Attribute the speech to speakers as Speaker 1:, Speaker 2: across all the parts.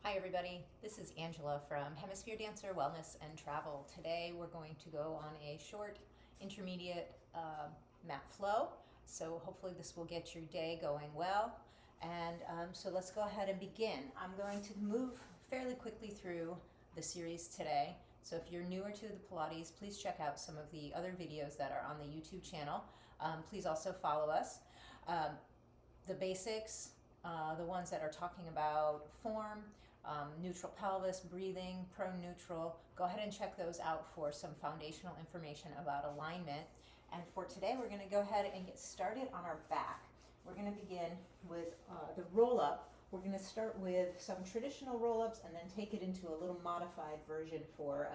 Speaker 1: Hi everybody, this is Angela from Hemisphere Dancer Wellness and Travel. Today we're going to go on a short intermediate mat flow, so hopefully this will get your day going well. And so let's go ahead and begin. I'm going to move fairly quickly through the series today. So if you're newer to the Pilates, please check out some of the other videos that are on the YouTube channel. Please also follow us. The basics, the ones that are talking about form, neutral pelvis, breathing, prone neutral. Go ahead and check those out for some foundational information about alignment. And for today, we're going to go ahead and get started on our back. We're going to begin with the roll-up. We're going to start with some traditional roll-ups and then take it into a little modified version for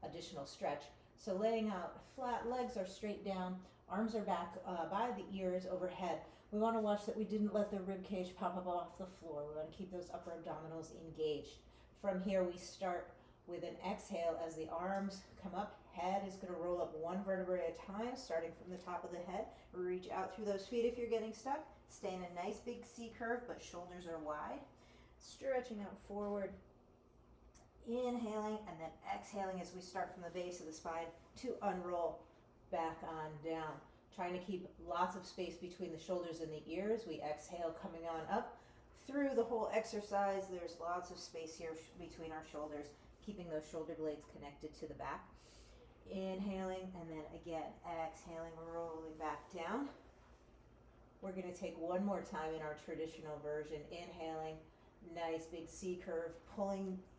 Speaker 1: additional stretch. So laying out flat, legs are straight down, arms are back by the ears overhead. We want to watch that we didn't let the rib cage pop up off the floor. We want to keep those upper abdominals engaged. From here, we start with an exhale as the arms come up. Head is going to roll up one vertebrae at a time, starting from the top of the head. Reach out through those feet if you're getting stuck. Stay in a nice big C curve, but shoulders are wide. Stretching out forward. Inhaling and then exhaling as we start from the base of the spine to unroll back on down. Trying to keep lots of space between the shoulders and the ears. We exhale, coming on up. Through the whole exercise, there's lots of space here between our shoulders, keeping those shoulder blades connected to the back. Inhaling, and then again, exhaling, rolling back down. We're going to take one more time in our traditional version. Inhaling, nice big C curve,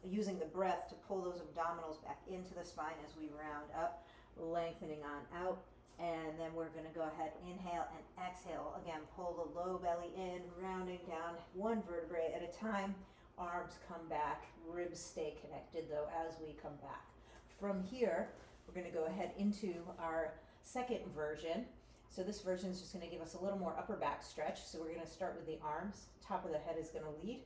Speaker 1: using the breath to pull those abdominals back into the spine as we round up, lengthening on out. And then we're going to go ahead, inhale and exhale. Again, pull the low belly in, rounding down one vertebrae at a time. Arms come back, ribs stay connected though as we come back. From here, we're going to go ahead into our second version. So this version is just going to give us a little more upper back stretch. So we're going to start with the arms. Top of the head is going to lead.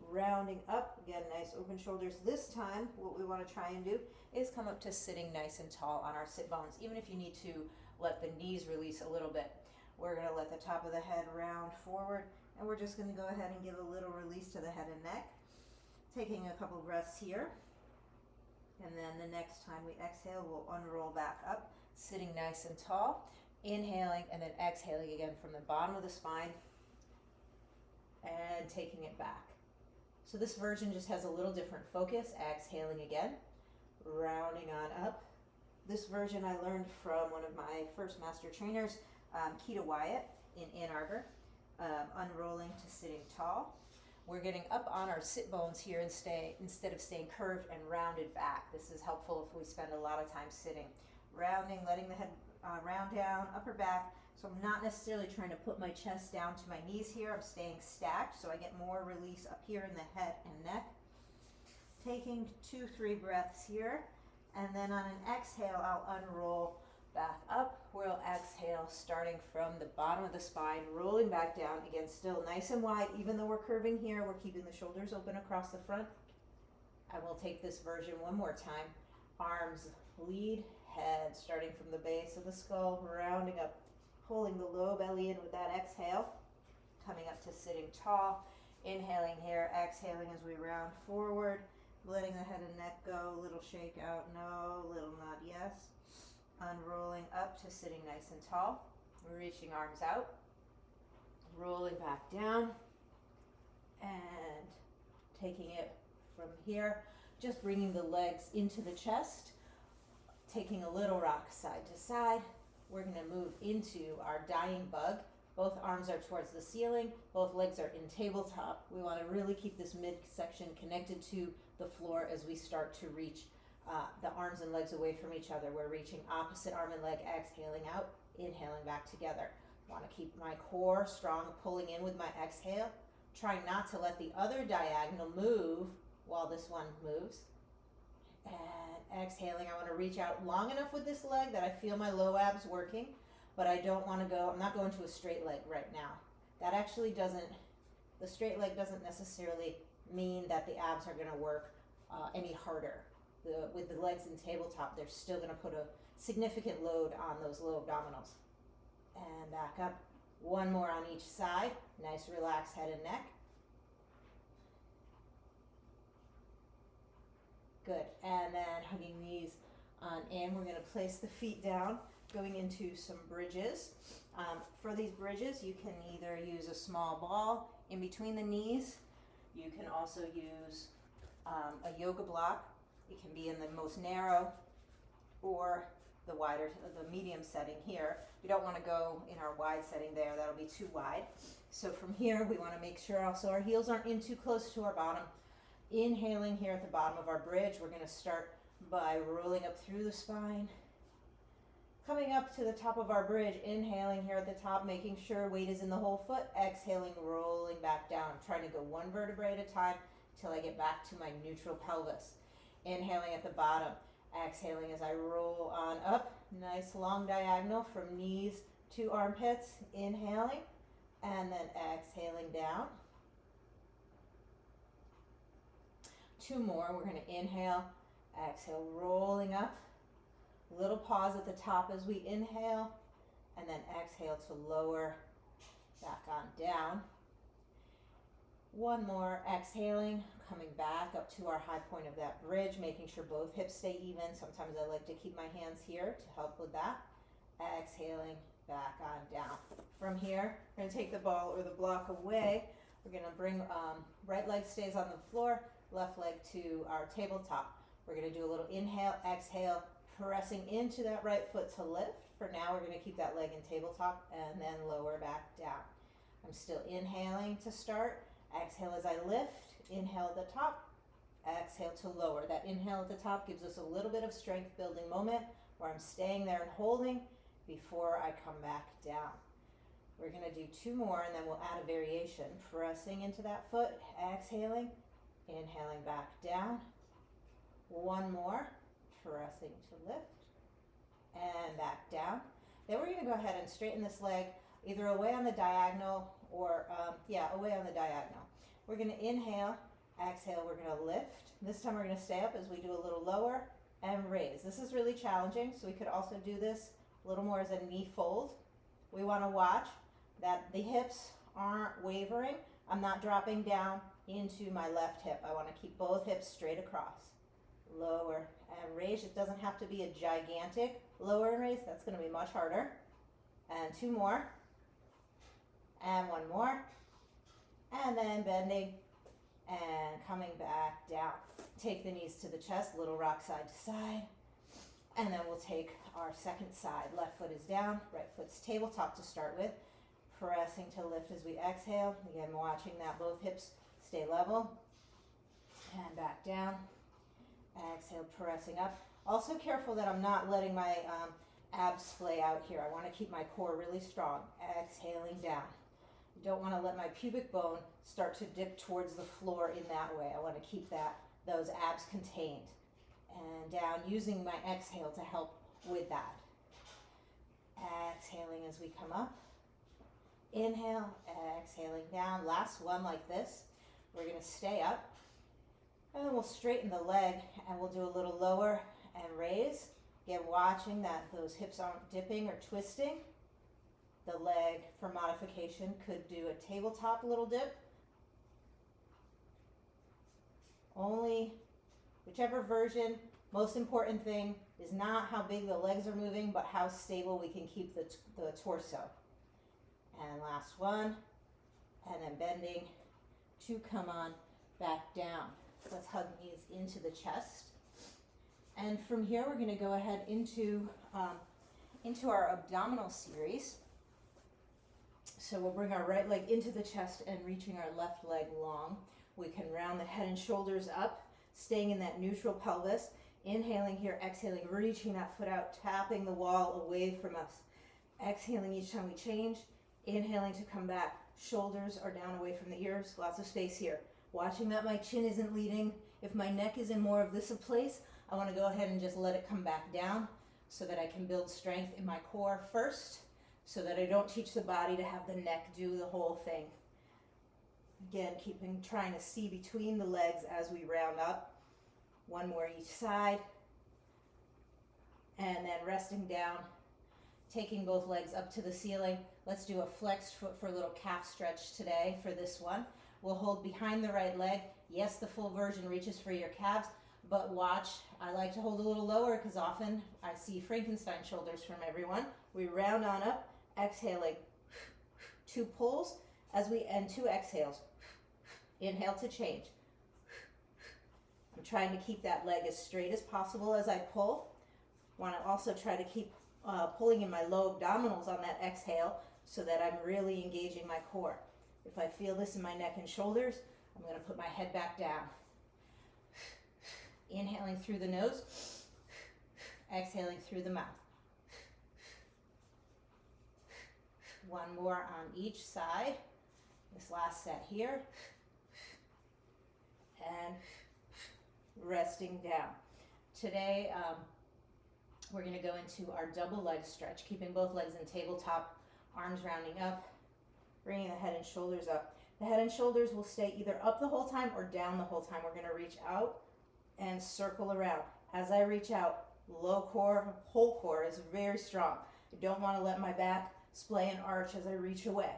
Speaker 1: Rounding up, again, nice open shoulders. This time, what we want to try and do is come up to sitting nice and tall on our sit bones, even if you need to let the knees release a little bit. We're going to let the top of the head round forward, and we're just going to go ahead and give a little release to the head and neck. Taking a couple breaths here, and then the next time we exhale, we'll unroll back up, sitting nice and tall, inhaling, and then exhaling again from the bottom of the spine, and taking it back. So this version just has a little different focus. Exhaling again, rounding on up. This version I learned from one of my first master trainers, Keita Wyatt in Ann Arbor. Unrolling to sitting tall. We're getting up on our sit bones here and instead of staying curved and rounded back. This is helpful if we spend a lot of time sitting. Rounding, letting the head round down, upper back. So I'm not necessarily trying to put my chest down to my knees here. I'm staying stacked so I get more release up here in the head and neck. Taking 2-3 breaths here. And then on an exhale, I'll unroll back up. We'll exhale, starting from the bottom of the spine, rolling back down. Again, still nice and wide. Even though we're curving here, we're keeping the shoulders open across the front. And we'll take this version one more time. Arms lead, head starting from the base of the skull, rounding up, pulling the low belly in with that exhale. Coming up to sitting tall. Inhaling here, exhaling as we round forward. Letting the head and neck go, little shake out, no, little nod, yes. Unrolling up to sitting nice and tall. Reaching arms out. Rolling back down. And taking it from here. Just bringing the legs into the chest. Taking a little rock side to side. We're going to move into our dying bug. Both arms are towards the ceiling. Both legs are in tabletop. We want to really keep this midsection connected to the floor as we start to reach the arms and legs away from each other. We're reaching opposite arm and leg, exhaling out, inhaling back together. Want to keep my core strong, pulling in with my exhale. Trying not to let the other diagonal move while this one moves. And exhaling, I want to reach out long enough with this leg that I feel my low abs working. But I don't want to go, I'm not going to a straight leg right now. That actually the straight leg doesn't necessarily mean that the abs are going to work any harder. With the legs in tabletop, they're still going to put a significant load on those low abdominals. And back up. One more on each side. Nice relaxed head and neck. Good. And then hugging knees on in. We're going to place the feet down, going into some bridges. For these bridges, you can either use a small ball in between the knees. You can also use a yoga block. It can be in the most narrow or the wider, the medium setting here. We don't want to go in our wide setting there. That'll be too wide. So from here, we want to make sure also our heels aren't in too close to our bottom. Inhaling here at the bottom of our bridge, we're going to start by rolling up through the spine. Coming up to the top of our bridge, inhaling here at the top, making sure weight is in the whole foot. Exhaling, rolling back down. I'm trying to go one vertebrae at a time till I get back to my neutral pelvis. Inhaling at the bottom. Exhaling as I roll on up. Nice long diagonal from knees to armpits. Inhaling and then exhaling down. 2 more. We're going to inhale, exhale, rolling up. Little pause at the top as we inhale, and then exhale to lower back on down. 1 more. Exhaling, coming back up to our high point of that bridge, making sure both hips stay even. Sometimes I like to keep my hands here to help with that. Exhaling, back on down. From here, we're going to take the ball or the block away. We're going to bring right leg stays on the floor, left leg to our tabletop. We're going to do a little inhale, exhale, pressing into that right foot to lift. For now, we're going to keep that leg in tabletop and then lower back down. I'm still inhaling to start. Exhale as I lift. Inhale at the top. Exhale to lower. That inhale at the top gives us a little bit of strength building moment where I'm staying there and holding before I come back down. We're going to do 2 more and then we'll add a variation. Pressing into that foot. Exhaling. Inhaling back down. 1 more. Pressing to lift and back down. Then we're going to go ahead and straighten this leg either away on the diagonal or away on the diagonal. We're going to inhale, exhale, we're going to lift. This time we're going to stay up as we do a little lower and raise. This is really challenging, so we could also do this a little more as a knee fold. We want to watch that the hips aren't wavering. I'm not dropping down into my left hip. I want to keep both hips straight across. Lower and raise. It doesn't have to be a gigantic lower and raise. That's going to be much harder. And 2 more. And 1 more. And then bending and coming back down. Take the knees to the chest, little rock side to side. And then we'll take our second side. Left foot is down, right foot's tabletop to start with. Pressing to lift as we exhale. Again, watching that both hips stay level. And back down. Exhale, pressing up. Also careful that I'm not letting my abs splay out here. I want to keep my core really strong. Exhaling down. You don't want to let my pubic bone start to dip towards the floor in that way. I want to keep those abs contained. And down, using my exhale to help with that. Exhaling as we come up. Inhale, exhaling down. Last one like this. We're going to stay up. And then we'll straighten the leg and we'll do a little lower and raise. Again, watching that those hips aren't dipping or twisting. The leg for modification could do a tabletop little dip. Only whichever version. Most important thing is not how big the legs are moving, but how stable we can keep the torso. And last one. And then bending to come on back down. Let's hug knees into the chest. And from here, we're going to go ahead into our abdominal series. So we'll bring our right leg into the chest and reaching our left leg long. We can round the head and shoulders up, staying in that neutral pelvis. Inhaling here, exhaling, reaching that foot out, tapping the wall away from us. Exhaling each time we change. Inhaling to come back. Shoulders are down away from the ears. Lots of space here. Watching that my chin isn't leading. If my neck is in more of this place, I want to go ahead and just let it come back down so that I can build strength in my core first, so that I don't teach the body to have the neck do the whole thing. Again, trying to see between the legs as we round up. 1 more each side. And then resting down, taking both legs up to the ceiling. Let's do a flexed foot for a little calf stretch today for this one. We'll hold behind the right leg. Yes, the full version reaches for your calves. But watch, I like to hold a little lower because often I see Frankenstein shoulders from everyone. We round on up, exhaling. 2 pulls and 2 exhales. Inhale to change. I'm trying to keep that leg as straight as possible as I pull. Want to also try to keep pulling in my low abdominals on that exhale so that I'm really engaging my core. If I feel this in my neck and shoulders, I'm going to put my head back down. Inhaling through the nose, exhaling through the mouth. One more on each side. This last set here. And resting down. Today, we're going to go into our double leg stretch, keeping both legs in tabletop, arms rounding up, bringing the head and shoulders up. The head and shoulders will stay either up the whole time or down the whole time. We're going to reach out and circle around. As I reach out, low core, whole core is very strong. I don't want to let my back splay and arch as I reach away.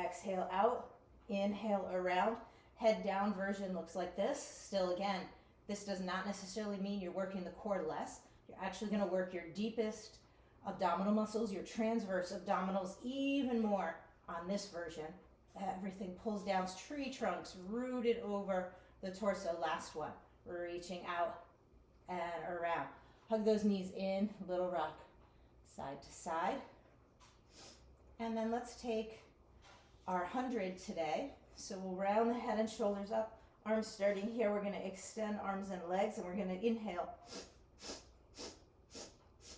Speaker 1: Exhale out, inhale around. Head down version looks like this. Still, again, this does not necessarily mean you're working the core less. You're actually going to work your deepest abdominal muscles, your transverse abdominals even more on this version. Everything pulls down, tree trunks rooted over the torso. Last one, reaching out and around. Hug those knees in, little rock, side to side. And then let's take our 100 today. So we'll round the head and shoulders up, arms starting here. We're going to extend arms and legs, and we're going to inhale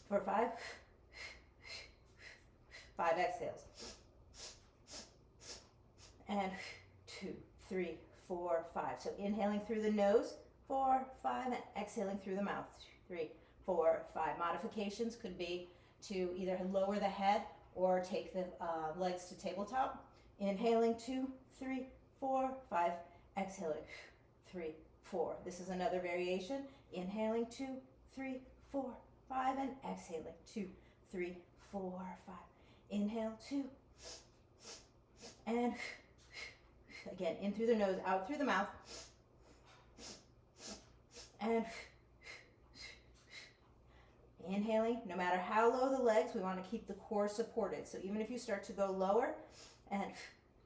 Speaker 1: for 5. 5 exhales. And 2, 3, 4, 5. So inhaling through the nose, 4, 5, and exhaling through the mouth, 3, 4, 5. Modifications could be to either lower the head or take the legs to tabletop. Inhaling, 2, 3, 4, 5. Exhaling, 3, 4. This is another variation. Inhaling, 2, 3, 4, 5, and exhaling, 2, 3, 4, 5. Inhale, 2, and again, in through the nose, out through the mouth, and inhaling. No matter how low the legs, we want to keep the core supported. So even if you start to go lower, and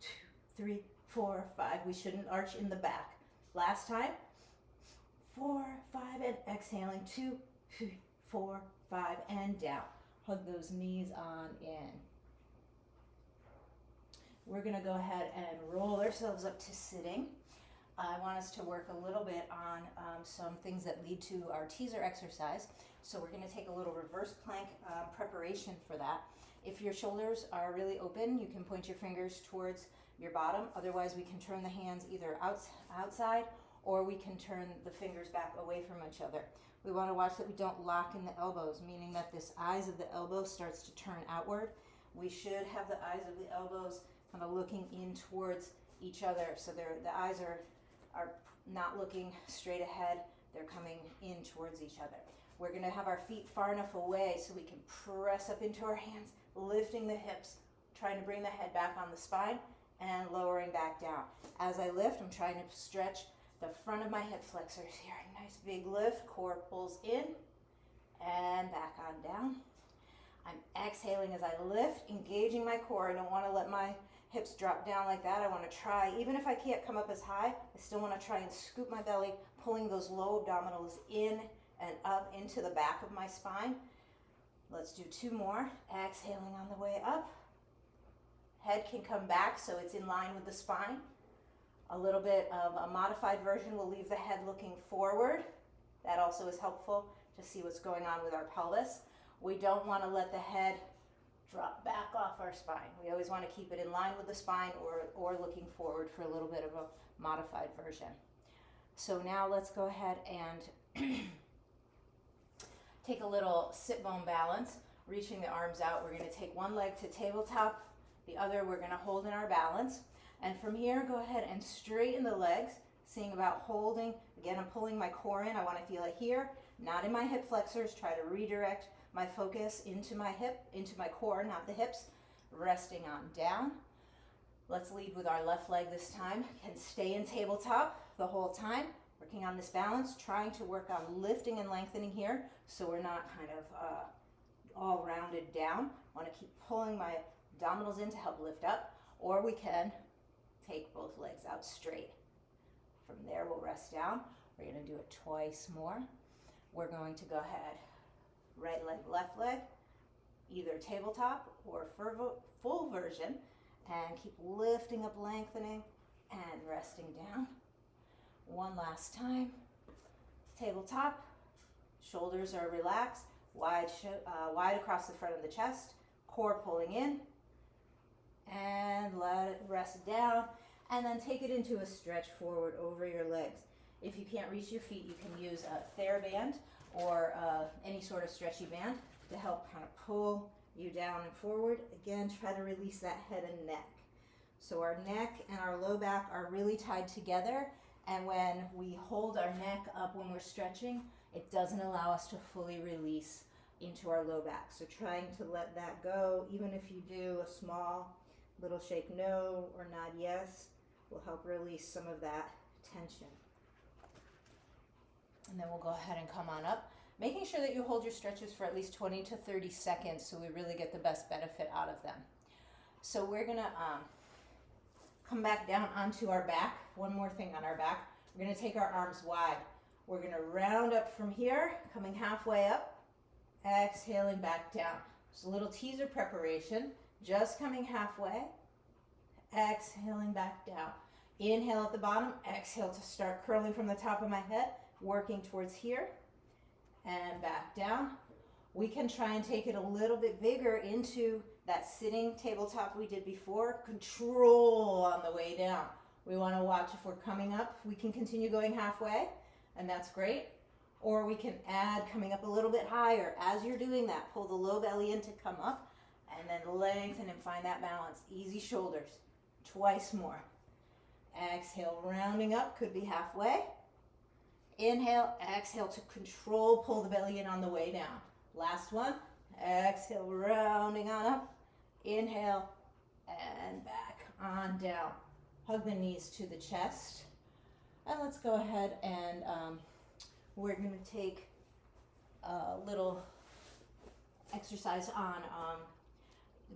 Speaker 1: 2, 3, 4, 5, we shouldn't arch in the back. Last time, 4, 5, and exhaling, 2, 3, 4, 5, and down. Hug those knees on in. We're going to go ahead and roll ourselves up to sitting. I want us to work a little bit on some things that lead to our teaser exercise. So we're going to take a little reverse plank preparation for that. If your shoulders are really open, you can point your fingers towards your bottom. Otherwise, we can turn the hands either outside or we can turn the fingers back away from each other. We want to watch that we don't lock in the elbows, meaning that this eyes of the elbow starts to turn outward. We should have the eyes of the elbows kind of looking in towards each other. So the eyes are not looking straight ahead. They're coming in towards each other. We're going to have our feet far enough away so we can press up into our hands, lifting the hips, trying to bring the head back on the spine and lowering back down. As I lift, I'm trying to stretch the front of my hip flexors here. Nice big lift, core pulls in and back on down. I'm exhaling as I lift, engaging my core. I don't want to let my hips drop down like that. I want to try, even if I can't come up as high, I still want to try and scoop my belly, pulling those low abdominals in and up into the back of my spine. Let's do 2 more. Exhaling on the way up. Head can come back so it's in line with the spine. A little bit of a modified version will leave the head looking forward. That also is helpful to see what's going on with our pelvis. We don't want to let the head drop back off our spine. We always want to keep it in line with the spine or looking forward for a little bit of a modified version. So now let's go ahead and take a little sit bone balance, reaching the arms out. We're going to take one leg to tabletop, the other we're going to hold in our balance. And from here, go ahead and straighten the legs, seeing about holding. Again, I'm pulling my core in. I want to feel it here, not in my hip flexors. Try to redirect my focus into my hip, into my core, not the hips. Resting on down. Let's lead with our left leg this time. Can stay in tabletop the whole time. Working on this balance, trying to work on lifting and lengthening here so we're not kind of all rounded down. Want to keep pulling my abdominals in to help lift up, or we can take both legs out straight. From there, we'll rest down. We're going to do it twice more. We're going to go ahead, right leg, left leg, either tabletop or full version, and keep lifting up, lengthening, and resting down. One last time. Tabletop, shoulders are relaxed, wide across the front of the chest, core pulling in, and let it rest down, and then take it into a stretch forward over your legs. If you can't reach your feet, you can use a TheraBand or any sort of stretchy band to help kind of pull you down and forward. Again, try to release that head and neck. So our neck and our low back are really tied together, and when we hold our neck up when we're stretching, it doesn't allow us to fully release into our low back. So trying to let that go, even if you do a small little shake no or nod yes, will help release some of that tension. And then we'll go ahead and come on up, making sure that you hold your stretches for at least 20 to 30 seconds so we really get the best benefit out of them. So we're gonna come back down onto our back. One more thing on our back. We're gonna take our arms wide. We're gonna round up from here, coming halfway up, exhaling back down. Just a little teaser preparation, just coming halfway, exhaling back down. Inhale at the bottom, exhale to start curling from the top of my head, working towards here, and back down. We can try and take it a little bit bigger into that sitting tabletop we did before. Control on the way down. We want to watch if we're coming up. We can continue going halfway, and that's great. Or we can add coming up a little bit higher. As you're doing that, pull the low belly in to come up, and then lengthen and find that balance. Easy shoulders. Twice more. Exhale, rounding up, could be halfway. Inhale, exhale to control, pull the belly in on the way down. Last one. Exhale, rounding on up. Inhale, and back on down. Hug the knees to the chest. And let's go ahead and we're going to take a little exercise on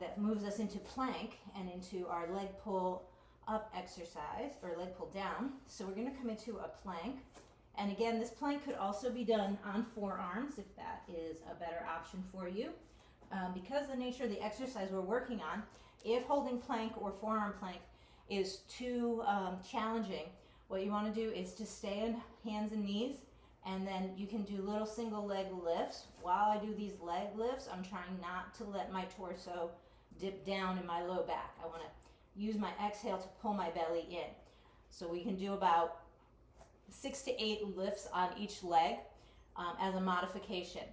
Speaker 1: that moves us into plank and into our leg pull up exercise, or leg pull down. So we're going to come into a plank. And again, this plank could also be done on forearms if that is a better option for you. Because the nature of the exercise we're working on, if holding plank or forearm plank is too challenging, what you want to do is to stay in hands and knees, and then you can do little single leg lifts. While I do these leg lifts, I'm trying not to let my torso dip down in my low back. I want to use my exhale to pull my belly in. So we can do about 6 to 8 lifts on each leg as a modification.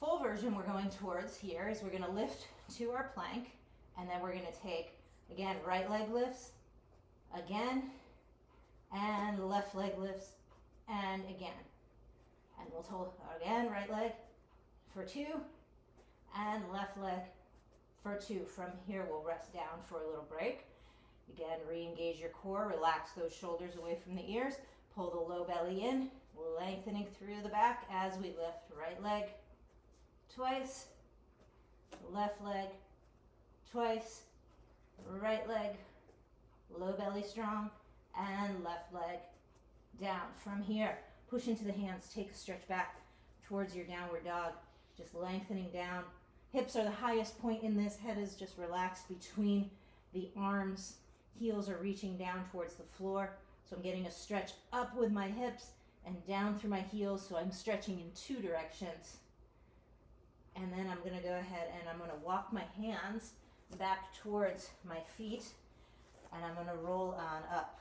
Speaker 1: Full version we're going towards here is we're going to lift to our plank, and then we're going to take, again, right leg lifts, again, and left leg lifts, and again. And we'll hold, again, right leg for 2, and left leg for 2. From here, we'll rest down for a little break. Again, re-engage your core, relax those shoulders away from the ears, pull the low belly in, lengthening through the back as we lift. Right leg twice, left leg twice, right leg, low belly strong, and left leg down. From here, push into the hands, take a stretch back towards your downward dog, just lengthening down. Hips are the highest point in this. Head is just relaxed between the arms. Heels are reaching down towards the floor. So I'm getting a stretch up with my hips and down through my heels. So I'm stretching in 2 directions. And then I'm going to go ahead and I'm going to walk my hands back towards my feet. And I'm going to roll on up.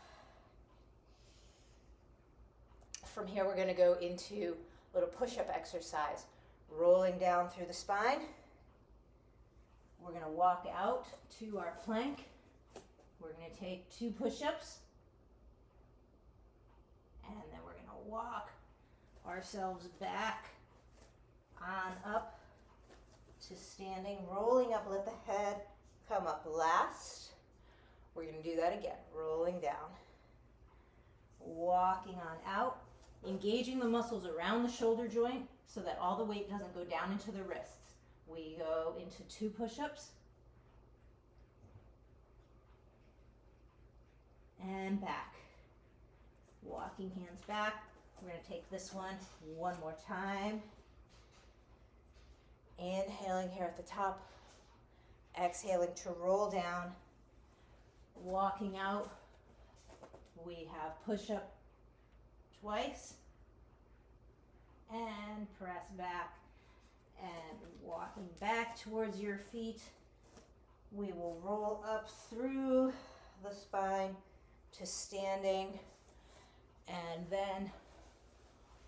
Speaker 1: From here, we're going to go into a little push-up exercise. Rolling down through the spine. We're going to walk out to our plank. We're going to take 2 push-ups. And then we're going to walk ourselves back on up to standing, rolling up, let the head come up last. We're going to do that again, rolling down. Walking on out engaging the muscles around the shoulder joint so that all the weight doesn't go down into the wrists. We go into 2 push-ups and back. Walking hands back. We're going to take this one more time. Inhaling here at the top. Exhaling to roll down. Walking out. We have push-up twice. And press back. And walking back towards your feet. We will roll up through the spine to standing. And then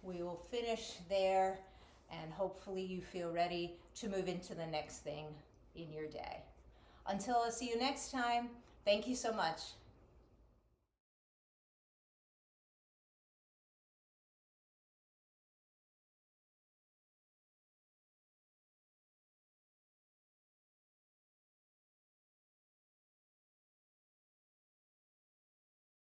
Speaker 1: we will finish there, and hopefully you feel ready to move into the next thing in your day. Until I see you next time, thank you so much.